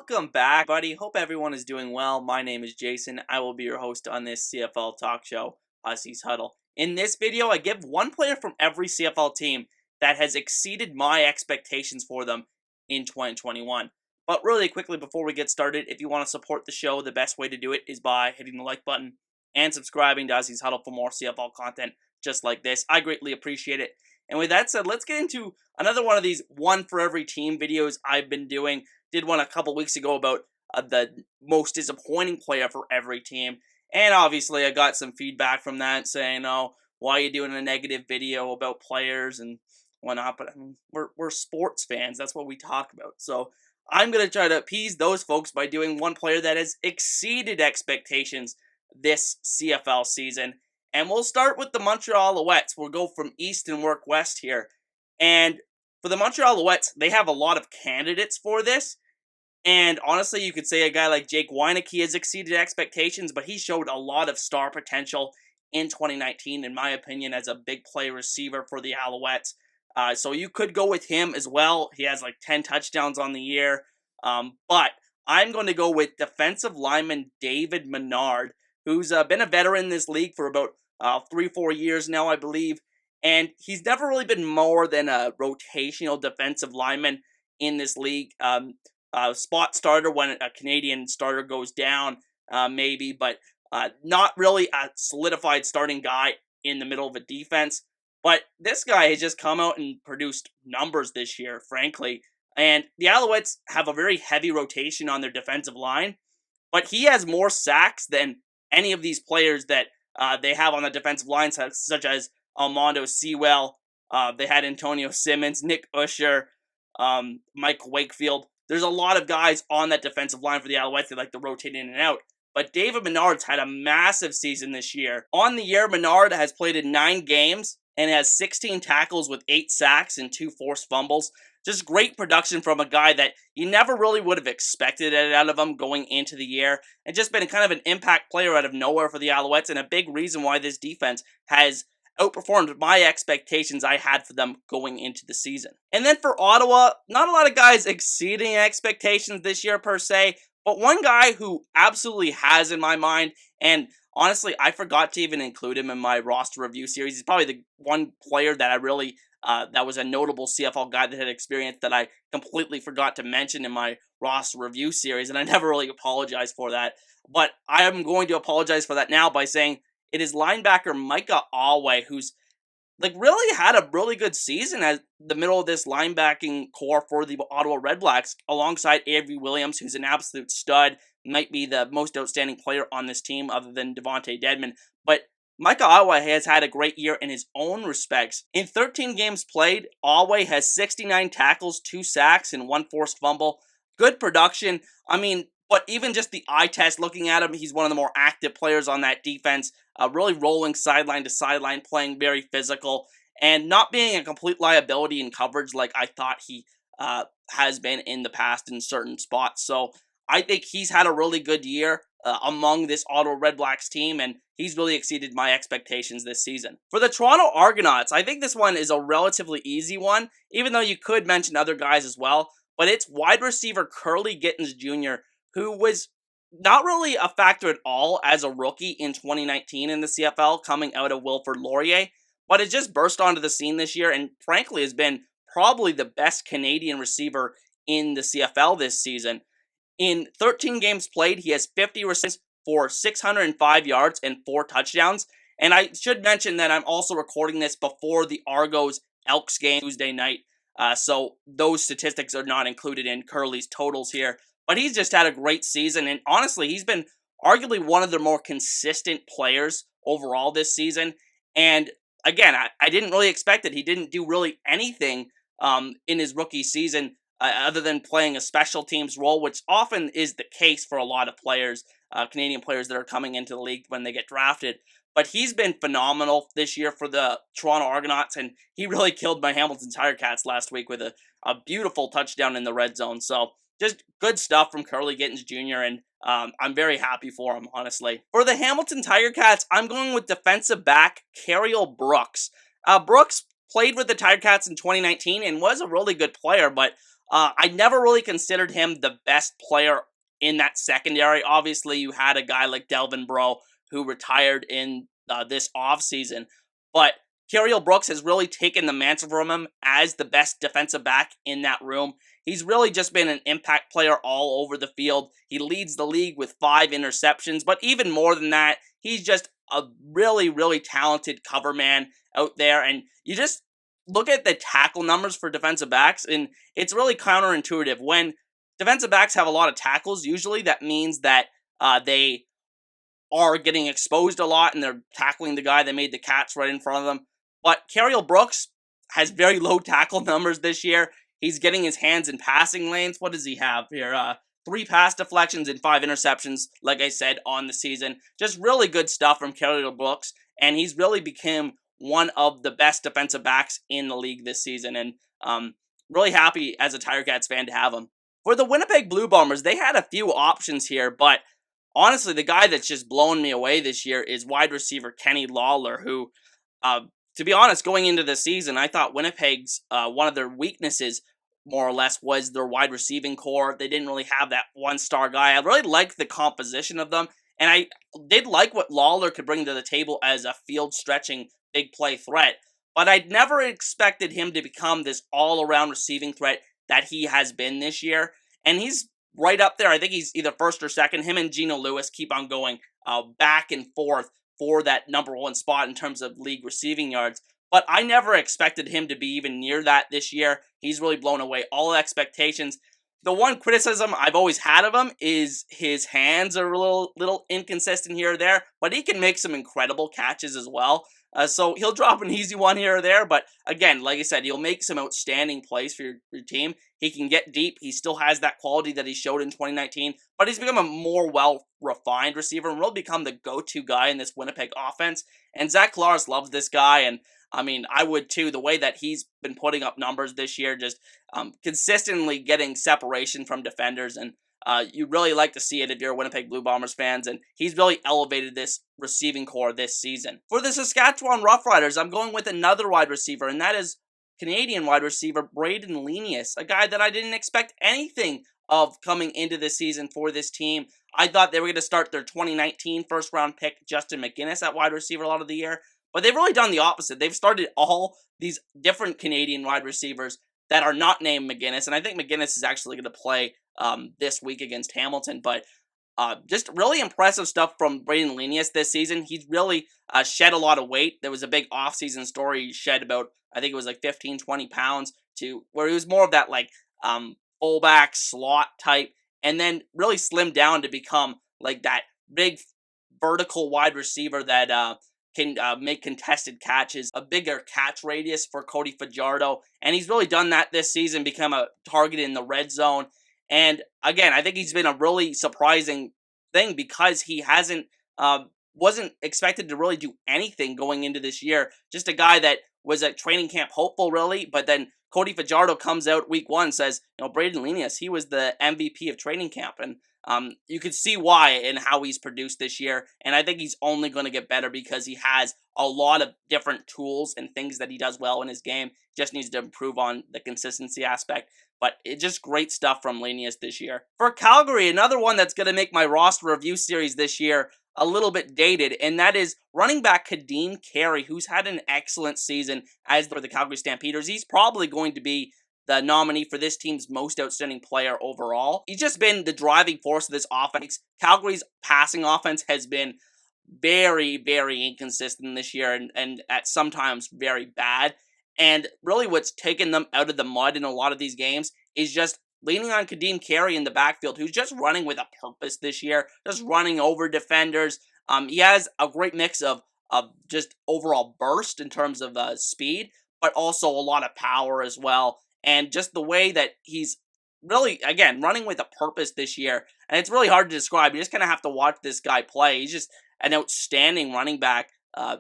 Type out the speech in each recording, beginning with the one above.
Welcome back, buddy. Hope everyone is doing well. My name is Jason. I will be your host on this CFL talk show, Hussey's Huddle. In this video, I give one player from every CFL team that has exceeded my expectations for them in 2021. But really quickly before we get started, if you want to support the show, the best way to do it is by hitting the like button and subscribing to Hussey's Huddle for more CFL content just like this. I greatly appreciate it. And with that said, let's get into another one of these one for every team videos I've been doing. Did one a couple weeks ago about the most disappointing player for every team. And obviously I got some feedback from that saying, oh, why are you doing a negative video about players and whatnot? But I mean, we're sports fans. That's what we talk about. So I'm going to try to appease those folks by doing one player that has exceeded expectations this CFL season. And we'll start with the Montreal Alouettes. We'll go from east and work west here. And for the Montreal Alouettes, they have a lot of candidates for this. And honestly, you could say a guy like Jake Weineke has exceeded expectations, but he showed a lot of star potential in 2019, in my opinion, as a big play receiver for the Alouettes. So you could go with him as well. He has like 10 touchdowns on the year. But I'm going to go with defensive lineman David Menard, who's been a veteran in this league for about 3-4 years now, I believe. And he's never really been more than a rotational defensive lineman in this league. Spot starter when a Canadian starter goes down, maybe, but not really a solidified starting guy in the middle of a defense. But this guy has just come out and produced numbers this year, frankly. And the Alouettes have a very heavy rotation on their defensive line, but he has more sacks than any of these players that they have on the defensive line, such as Armando Sewell. They had Antonio Simmons, Nick Usher, Mike Wakefield. There's a lot of guys on that defensive line for the Alouettes that like to rotate in and out. But David Menard's had a massive season this year. On the year, Menard has played in 9 games and has 16 tackles with 8 sacks and 2 forced fumbles. Just great production from a guy that you never really would have expected it out of him going into the year. And just been kind of an impact player out of nowhere for the Alouettes, and a big reason why this defense has outperformed my expectations I had for them going into the season. And then for Ottawa, not a lot of guys exceeding expectations this year per se, but one guy who absolutely has in my mind, and honestly, I forgot to even include him in my roster review series. He's probably the one player that I really, that was a notable CFL guy that had experience that I completely forgot to mention in my roster review series, and I never really apologized for that. But I am going to apologize for that now by saying it is linebacker MICAH, who's like really had a really good season as the middle of this linebacking core for the Ottawa Redblacks, alongside Avery Williams, who's an absolute stud, might be the most outstanding player on this team other than Devontae Dedmon. But MICAH has had a great year in his own respects. In 13 games played, Alway has 69 tackles, 2 sacks, and 1 forced fumble. Good production. I mean, but even just the eye test, looking at him, he's one of the more active players on that defense, really rolling sideline to sideline, playing very physical, and not being a complete liability in coverage like I thought he has been in the past in certain spots. So I think he's had a really good year among this Ottawa Redblacks team, and he's really exceeded my expectations this season. For the Toronto Argonauts, I think this one is a relatively easy one, even though you could mention other guys as well, but it's wide receiver Curly Gittens Jr., who was not really a factor at all as a rookie in 2019 in the CFL, coming out of Wilfrid Laurier, but has just burst onto the scene this year and frankly has been probably the best Canadian receiver in the CFL this season. In 13 games played, he has 50 receptions for 605 yards and 4 touchdowns. And I should mention that I'm also recording this before the Argos Elks game Tuesday night, so those statistics are not included in Curly's totals here. But he's just had a great season, and honestly, he's been arguably one of the more consistent players overall this season. And again, I didn't really expect it. He didn't do really anything in his rookie season other than playing a special teams role, which often is the case for a lot of players, Canadian players that are coming into the league when they get drafted. But he's been phenomenal this year for the Toronto Argonauts, and he really killed my Hamilton Tiger Cats last week with a beautiful touchdown in the red zone. So just good stuff from Curly Gittens Jr., and I'm very happy for him, honestly. For the Hamilton Tiger Cats, I'm going with defensive back CARIEL Brooks. Brooks played with the Tiger Cats in 2019 and was a really good player, but I never really considered him the best player in that secondary. Obviously, you had a guy like Delvin Breaux who retired in this offseason, but CARIEL Brooks has really taken the mantle from him as the best defensive back in that room. He's really just been an impact player all over the field. He leads the league with 5 interceptions, but even more than that, he's just a really, really talented cover man out there. And you just look at the tackle numbers for defensive backs, and it's really counterintuitive. When defensive backs have a lot of tackles, usually that means that they are getting exposed a lot and they're tackling the guy that made the catch right in front of them. But CARIEL Brooks has very low tackle numbers this year. He's getting his hands in passing lanes. What does he have here? 3 pass deflections and 5 interceptions, like I said, on the season. Just really good stuff from CARIEL Brooks, and he's really become one of the best defensive backs in the league this season, and really happy as a Tiger Cats fan to have him. For the Winnipeg Blue Bombers, they had a few options here, but honestly, the guy that's just blown me away this year is wide receiver Kenny Lawler, who, to be honest, going into the season, I thought Winnipeg's one of their weaknesses, more or less, was their wide receiving core. They didn't really have that one-star guy. I really liked the composition of them, and I did like what Lawler could bring to the table as a field-stretching big play threat, but I'd never expected him to become this all-around receiving threat that he has been this year, and he's right up there. I think he's either first or second. Him and Geno Lewis keep on going back and forth for that number 1 spot in terms of league receiving yards, but I never expected him to be even near that this year. He's really blown away all expectations. The one criticism I've always had of him is his hands are a little inconsistent here or there, but he can make some incredible catches as well. So he'll drop an easy one here or there, but again, like I said, he'll make some outstanding plays for your team. He can get deep. He still has that quality that he showed in 2019, but he's become a more well-refined receiver and will become the go-to guy in this Winnipeg offense. And Zach Collaros loves this guy, and I mean, I would too. The way that he's been putting up numbers this year, just consistently getting separation from defenders, and you really like to see it if you're a Winnipeg Blue Bombers fans, and he's really elevated this receiving core this season. For the Saskatchewan Roughriders, I'm going with another wide receiver, and that is Canadian wide receiver Braden Lenius, a guy that I didn't expect anything of coming into this season for this team. I thought they were going to start their 2019 first-round pick, Justin McGinnis, at wide receiver a lot of the year, but they've really done the opposite. They've started all these different Canadian wide receivers that are not named McGinnis, and I think McGinnis is actually going to play this week against Hamilton, but just really impressive stuff from Braden Lenius this season. He's really shed a lot of weight. There was a big off-season story. He shed about, I think it was like 15, 20 pounds to where he was more of that like fullback slot type, and then really slimmed down to become like that big vertical wide receiver that can make contested catches, a bigger catch radius for Cody Fajardo, and he's really done that this season, become a target in the red zone. And again, I think he's been a really surprising thing because he wasn't expected to really do anything going into this year. Just a guy that was a training camp hopeful, really, but then Cody Fajardo comes out week 1 and says, Braden Lenius, he was the MVP of training camp, and you can see why and how he's produced this year, and I think he's only going to get better because he has a lot of different tools and things that he does well in his game. Just needs to improve on the consistency aspect, but it's just great stuff from Lenius this year. For Calgary, another one that's going to make my roster review series this year a little bit dated, and that is running back Kadeem Carey, who's had an excellent season as for the Calgary Stampeders. He's probably going to be the nominee for this team's most outstanding player overall. He's just been the driving force of this offense. Calgary's passing offense has been very, very inconsistent this year and at sometimes very bad. And really what's taken them out of the mud in a lot of these games is just leaning on Kadeem Carey in the backfield, who's just running with a purpose this year, just running over defenders. He has a great mix of just overall burst in terms of speed, but also a lot of power as well. And just the way that he's really, again, running with a purpose this year. And it's really hard to describe. You just kind of have to watch this guy play. He's just an outstanding running back.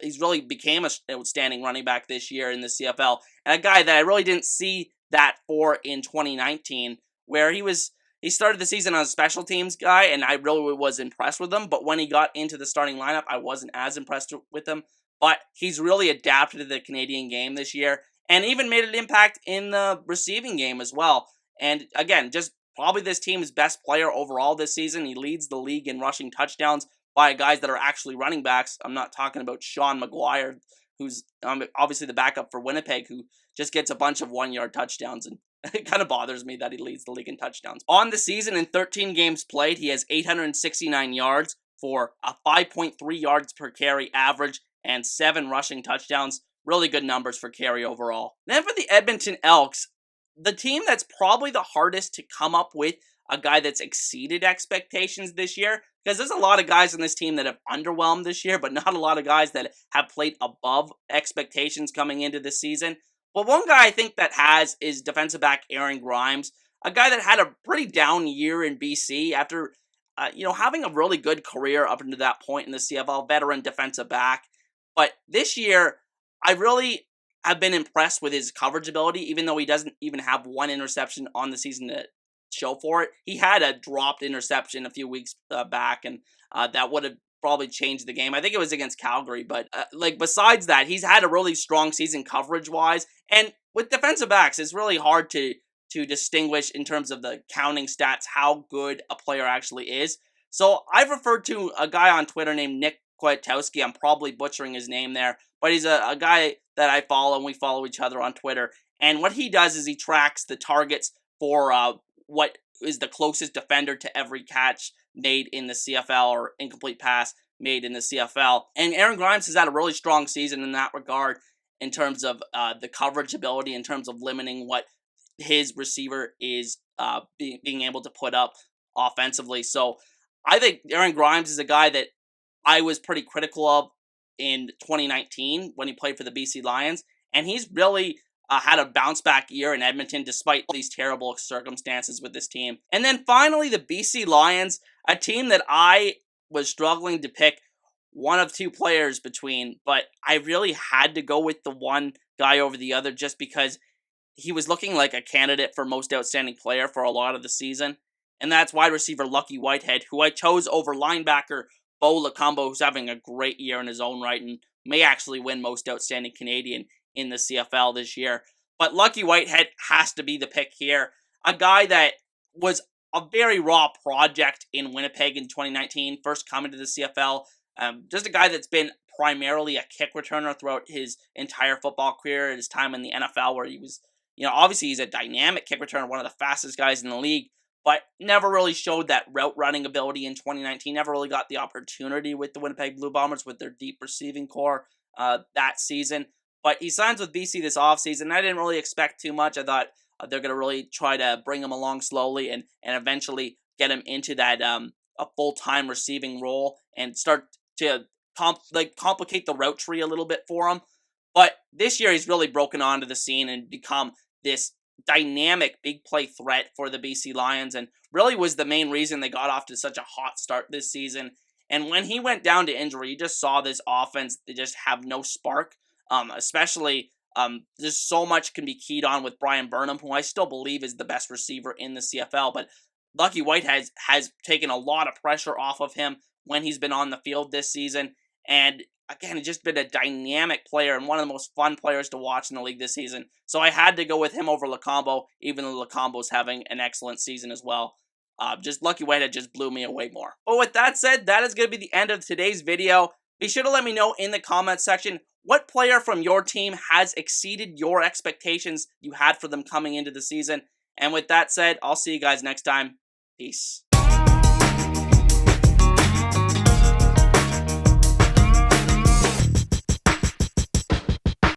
He's really became an outstanding running back this year in the CFL. And a guy that I really didn't see that for in 2019, where he started the season as a special teams guy, and I really was impressed with him. But when he got into the starting lineup, I wasn't as impressed with him. But he's really adapted to the Canadian game this year, and even made an impact in the receiving game as well. And again, just probably this team's best player overall this season. He leads the league in rushing touchdowns by guys that are actually running backs. I'm not talking about Sean McGuire, who's obviously the backup for Winnipeg, who just gets a bunch of 1-yard touchdowns, and it kind of bothers me that he leads the league in touchdowns. On the season, in 13 games played, he has 869 yards for a 5.3 yards per carry average and 7 rushing touchdowns. Really good numbers for carry overall. Then for the Edmonton Elks, the team that's probably the hardest to come up with a guy that's exceeded expectations this year, because there's a lot of guys on this team that have underwhelmed this year, but not a lot of guys that have played above expectations coming into the season. But one guy I think that has is defensive back Aaron Grymes, a guy that had a pretty down year in BC after having a really good career up until that point in the CFL, veteran defensive back. But this year, I really have been impressed with his coverage ability, even though he doesn't even have one interception on the season to show for it. He had a dropped interception a few weeks back, and that would have probably changed the game. I think it was against Calgary, but besides that, he's had a really strong season coverage-wise. And with defensive backs, it's really hard to distinguish in terms of the counting stats how good a player actually is. So I've referred to a guy on Twitter named Nick Kwiatkowski. I'm probably butchering his name there, but he's a guy that I follow, and we follow each other on Twitter. And what he does is he tracks the targets for what is the closest defender to every catch made in the CFL or incomplete pass made in the CFL. And Aaron Grymes has had a really strong season in that regard in terms of the coverage ability, in terms of limiting what his receiver is being able to put up offensively. So I think Aaron Grymes is a guy that I was pretty critical of in 2019 when he played for the BC Lions, and he's really had a bounce back year in Edmonton despite all these terrible circumstances with this team. And then finally, the BC Lions, a team that I was struggling to pick one of two players between, but I really had to go with the one guy over the other just because he was looking like a candidate for most outstanding player for a lot of the season. And that's wide receiver Lucky Whitehead, who I chose over linebacker Bo Lacombo, who's having a great year in his own right and may actually win most outstanding Canadian in the CFL this year. But Lucky Whitehead has to be the pick here. A guy that was a very raw project in Winnipeg in 2019, first coming to the CFL. Just a guy that's been primarily a kick returner throughout his entire football career, his time in the NFL, where he was, obviously he's a dynamic kick returner, one of the fastest guys in the league, but never really showed that route running ability in 2019, never really got the opportunity with the Winnipeg Blue Bombers with their deep receiving core that season. But he signs with BC this offseason. I didn't really expect too much. I thought they're going to really try to bring him along slowly and eventually get him into that a full-time receiving role and start to complicate the route tree a little bit for him. But this year he's really broken onto the scene and become this dynamic big play threat for the BC Lions, and really was the main reason they got off to such a hot start this season. And when he went down to injury, you just saw this offense, they just have no spark. Especially, there's so much can be keyed on with Brian Burnham, who I still believe is the best receiver in the CFL, but Lucky Whitehead has taken a lot of pressure off of him when he's been on the field this season, and again, he's just been a dynamic player and one of the most fun players to watch in the league this season. So I had to go with him over Lacombo, even though Lacombo's having an excellent season as well. Just Lucky Whitehead just blew me away more. But with that said, that is going to be the end of today's video. Be sure to let me know in the comments section what player from your team has exceeded your expectations you had for them coming into the season. And with that said, I'll see you guys next time. Peace.